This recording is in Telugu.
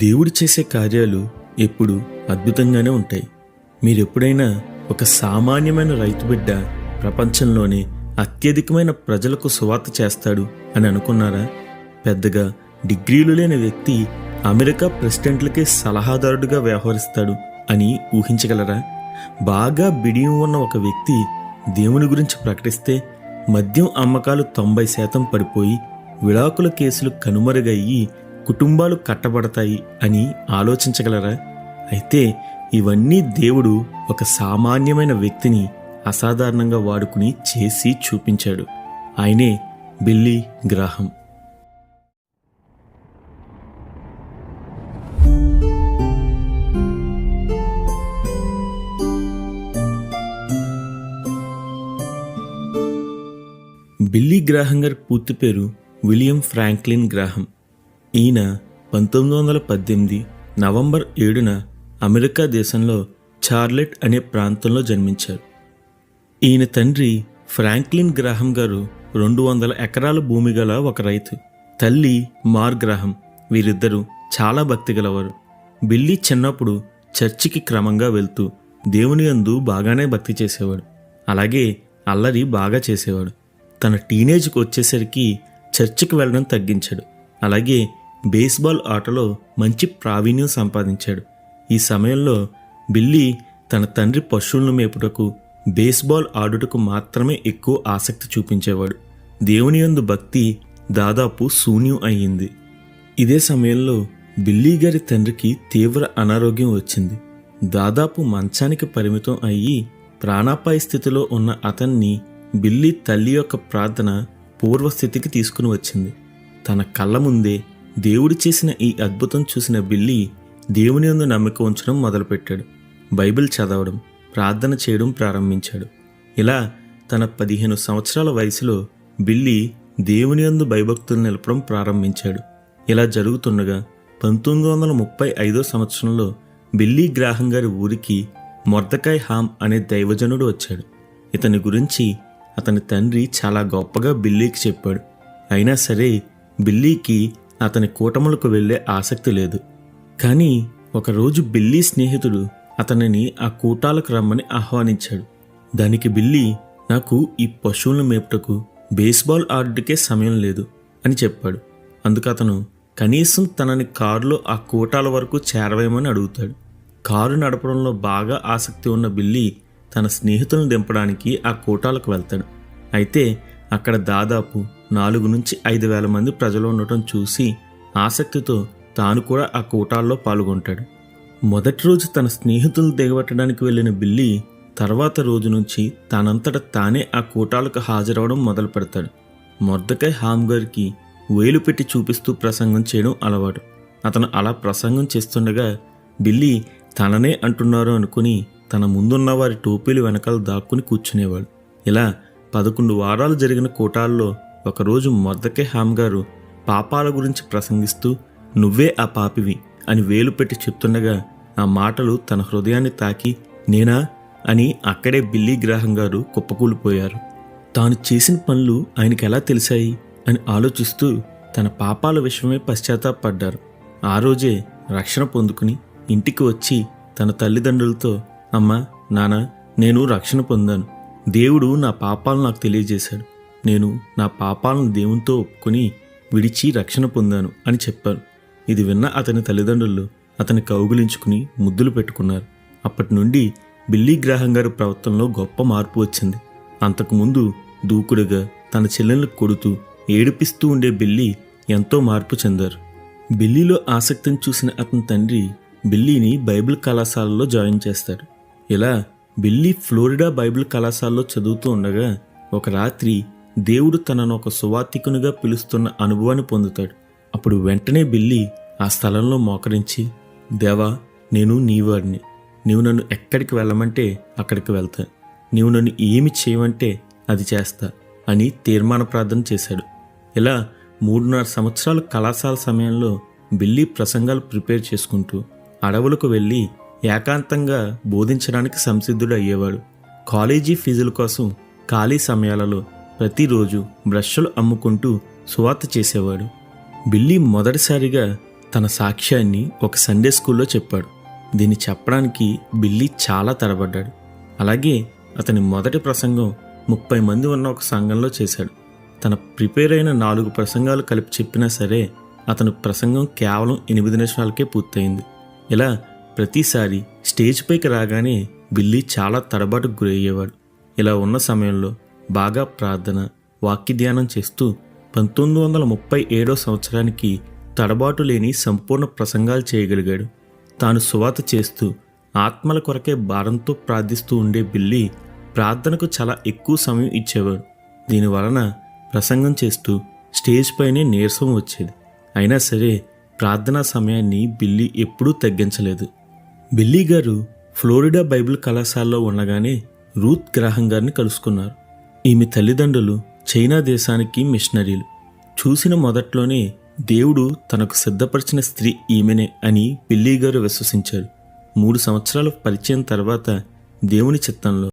దేవుడు చేసే కార్యాలు ఎప్పుడు అద్భుతంగానే ఉంటాయి. మీరెప్పుడైనా ఒక సామాన్యమైన రైతు బిడ్డ ప్రపంచంలోనే అత్యధికమైన ప్రజలకు సువార్త చేస్తాడు అని అనుకున్నారా? పెద్దగా డిగ్రీలు లేని వ్యక్తి అమెరికా ప్రెసిడెంట్లకే సలహాదారుడిగా వ్యవహరిస్తాడు అని ఊహించగలరా? బాగా బిడియం ఉన్న ఒక వ్యక్తి దేవుని గురించి ప్రకటిస్తే మద్యం అమ్మకాలు 90% పడిపోయి విడాకుల కేసులు కనుమరుగయ్యి కుటుంబాలు కట్టబడతాయి అని ఆలోచించగలరా? అయితే ఇవన్నీ దేవుడు ఒక సామాన్యమైన వ్యక్తిని అసాధారణంగా వాడుకుని చేసి చూపించాడు. ఆయనే బిల్లీ గ్రాహం. బిల్లీ గ్రాహం గారి పూర్తి పేరు విలియం ఫ్రాంక్లిన్ గ్రాహం. ఈయన 1918 నవంబర్ 7న అమెరికా దేశంలో చార్లెట్ అనే ప్రాంతంలో జన్మించారు. ఈయన తండ్రి ఫ్రాంక్లిన్ గ్రాహం గారు 200 ఎకరాల భూమి గల ఒక రైతు. తల్లి మార్ గ్రాహం. వీరిద్దరూ చాలా భక్తి గలవారు. బిల్లీ చిన్నప్పుడు చర్చికి క్రమంగా వెళ్తూ దేవుని యందు బాగానే భక్తి చేసేవాడు. అలాగే అల్లరి బాగా చేసేవాడు. తన టీనేజ్కి వచ్చేసరికి చర్చికి వెళ్ళడం తగ్గించాడు. అలాగే బేస్బాల్ ఆటలో మంచి ప్రావీణ్యం సంపాదించాడు. ఈ సమయంలో బిల్లీ తన తండ్రి పశువులను మేపుటకు, బేస్బాల్ ఆడుటకు మాత్రమే ఎక్కువ ఆసక్తి చూపించేవాడు. దేవుని యందు భక్తి దాదాపు శూన్యం అయ్యింది. ఇదే సమయంలో బిల్లీ గారి తండ్రికి తీవ్ర అనారోగ్యం వచ్చింది. దాదాపు మంచానికి పరిమితం అయ్యి ప్రాణాపాయ స్థితిలో ఉన్న అతన్ని బిల్లీ తల్లి యొక్క ప్రార్థన పూర్వస్థితికి తీసుకుని వచ్చింది. తన కళ్ళ ముందే దేవుడు చేసిన ఈ అద్భుతం చూసిన బిల్లీ దేవుని యందు నమ్మిక ఉంచడం మొదలుపెట్టాడు. బైబిల్ చదవడం, ప్రార్థన చేయడం ప్రారంభించాడు. ఇలా తన 15 సంవత్సరాల వయసులో బిల్లీ దేవుని యందు భయభక్తులు నిలపడం ప్రారంభించాడు. ఇలా జరుగుతుండగా 1935 సంవత్సరంలో బిల్లీ గ్రాహం గారి ఊరికి మొర్దెకాయ్ హామ్ అనే దైవజనుడు వచ్చాడు. ఇతని గురించి అతని తండ్రి చాలా గొప్పగా బిల్లీకి చెప్పాడు. అయినా సరే బిల్లీకి అతని కూటములకు వెళ్ళే ఆసక్తి లేదు. కానీ ఒకరోజు బిల్లీ స్నేహితుడు అతనిని ఆ కూటాలకు రమ్మని ఆహ్వానించాడు. దానికి బిల్లీ, నాకు ఈ పశువులను మేపుటకు, బేస్బాల్ ఆడుటకే సమయం లేదు అని చెప్పాడు. అందుకు అతను కనీసం తనని కారులో ఆ కూటాల వరకు చేరవేయమని అడుగుతాడు. కారు నడపడంలో బాగా ఆసక్తి ఉన్న బిల్లీ తన స్నేహితులను దింపడానికి ఆ కూటాలకు వెళ్తాడు. అయితే అక్కడ దాదాపు 4 నుంచి 5,000 మంది ప్రజలు ఉండటం చూసి ఆసక్తితో తాను కూడా ఆ కూటాల్లో పాల్గొంటాడు. మొదటి రోజు తన స్నేహితులను దిగబెట్టడానికి వెళ్ళిన బిల్లీ తర్వాత రోజు నుంచి తనంతట తానే ఆ కూటాలకు హాజరవడం మొదలు పెడతాడు. మొర్దెకాయ్ హామ్ గారికి వేలు పెట్టి చూపిస్తూ ప్రసంగం చేయడం అలవాటు. అతను అలా ప్రసంగం చేస్తుండగా బిల్లీ తననే అంటున్నారు అనుకుని తన ముందున్న వారి టోపీలు వెనకాల దాక్కుని కూర్చునేవాడు. ఇలా 11 వారాలు జరిగిన కూటాల్లో ఒకరోజు మొర్దెకాయ్ హామ్ గారు పాపాల గురించి ప్రసంగిస్తూ నువ్వే ఆ పాపివి అని వేలు పెట్టి చెప్తుండగా ఆ మాటలు తన హృదయాన్ని తాకి నేనా అని అక్కడే బిల్లీ గ్రాహం గారు కుప్పకూలిపోయారు. తాను చేసిన పనులు ఆయనకి ఎలా తెలిసాయి అని ఆలోచిస్తూ తన పాపాల విషయమే పశ్చాత్తాపడ్డారు. ఆ రోజే రక్షణ పొందుకుని ఇంటికి వచ్చి తన తల్లిదండ్రులతో, అమ్మా, నాన్న, నేను రక్షణ పొందాను. దేవుడు నా పాపాలను నాకు తెలియజేశాడు. నేను నా పాపాలను దేవునితో ఒప్పుకొని విడిచి రక్షణ పొందాను అని చెప్పారు. ఇది విన్న అతని తల్లిదండ్రులు అతని కౌగిలించుకుని ముద్దులు పెట్టుకున్నారు. అప్పటి నుండి బిల్లీ గ్రాహం గారి ప్రవర్తనలో గొప్ప మార్పు వచ్చింది. అంతకుముందు దూకుడుగా తన చెల్లెలను కొడుతూ ఏడిపిస్తూ ఉండే బిల్లీ ఎంతో మార్పు చెందారు. బిల్లీలో ఆసక్తిని చూసిన అతని తండ్రి బిల్లీని బైబిల్ కళాశాలలో జాయిన్ చేస్తాడు. ఇలా బిల్లీ ఫ్లోరిడా బైబిల్ కళాశాలలో చదువుతూ ఉండగా ఒక రాత్రి దేవుడు తనను ఒక సువార్తికునిగా పిలుస్తున్న అనుభవాన్ని పొందుతాడు. అప్పుడు వెంటనే బిల్లీ ఆ స్థలంలో మోకరించి, దేవా, నేను నీవాడిని. నీవు నన్ను ఎక్కడికి వెళ్ళమంటే అక్కడికి వెళ్తా. నీవు నన్ను ఏమి చేయమంటే అది చేస్తా అని తీర్మాన ప్రార్థన చేశాడు. ఇలా 3.5 సంవత్సరాల కళాశాల సమయంలో బిల్లీ ప్రసంగాలు ప్రిపేర్ చేసుకుంటూ అడవులకు వెళ్ళి ఏకాంతంగా బోధించడానికి సంసిద్ధుడు అయ్యేవాడు. కాలేజీ ఫీజుల కోసం ఖాళీ సమయాలలో ప్రతిరోజు బ్రష్లు అమ్ముకుంటూ సువార్త చేసేవాడు. బిల్లీ మొదటిసారిగా తన సాక్ష్యాన్ని ఒక సండే స్కూల్లో చెప్పాడు. దీన్ని చెప్పడానికి బిల్లీ చాలా తడబడ్డాడు. అలాగే అతని మొదటి ప్రసంగం 30 మంది ఉన్న ఒక సంఘంలో చేశాడు. తన ప్రిపేర్ అయిన 4 ప్రసంగాలు కలిపి చెప్పినా సరే అతని ప్రసంగం కేవలం 8 నిమిషాలకే పూర్తయింది. ఇలా ప్రతిసారి స్టేజ్ పైకి రాగానే బిల్లీ చాలా తడబాటుకు గురయ్యేవాడు. ఇలా ఉన్న సమయంలో బాగా ప్రార్థన, వాక్య ధ్యానం చేస్తూ 1937 సంవత్సరానికి తడబాటు లేని సంపూర్ణ ప్రసంగాలు చేయగలిగాడు. తాను సువార్త చేస్తూ ఆత్మల కొరకే భారంతో ప్రార్థిస్తూ ఉండే బిల్లీ ప్రార్థనకు చాలా ఎక్కువ సమయం ఇచ్చేవాడు. దీనివలన ప్రసంగం చేస్తూ స్టేజ్ పైనే నీరసం వచ్చేది. అయినా సరే ప్రార్థనా సమయాన్ని బిల్లీ ఎప్పుడూ తగ్గించలేదు. బిల్లీ గారు ఫ్లోరిడా బైబిల్ కళాశాలలో ఉండగానే రూత్ గ్రాహం గారిని కలుసుకున్నారు. ఈమె తల్లిదండ్రులు చైనా దేశానికి మిషనరీలు. చూసిన మొదట్లోనే దేవుడు తనకు సిద్ధపరిచిన స్త్రీ ఈమెనే అని బిల్లీ గారు విశ్వసించారు. 3 సంవత్సరాల పరిచయం తర్వాత దేవుని చిత్తంలో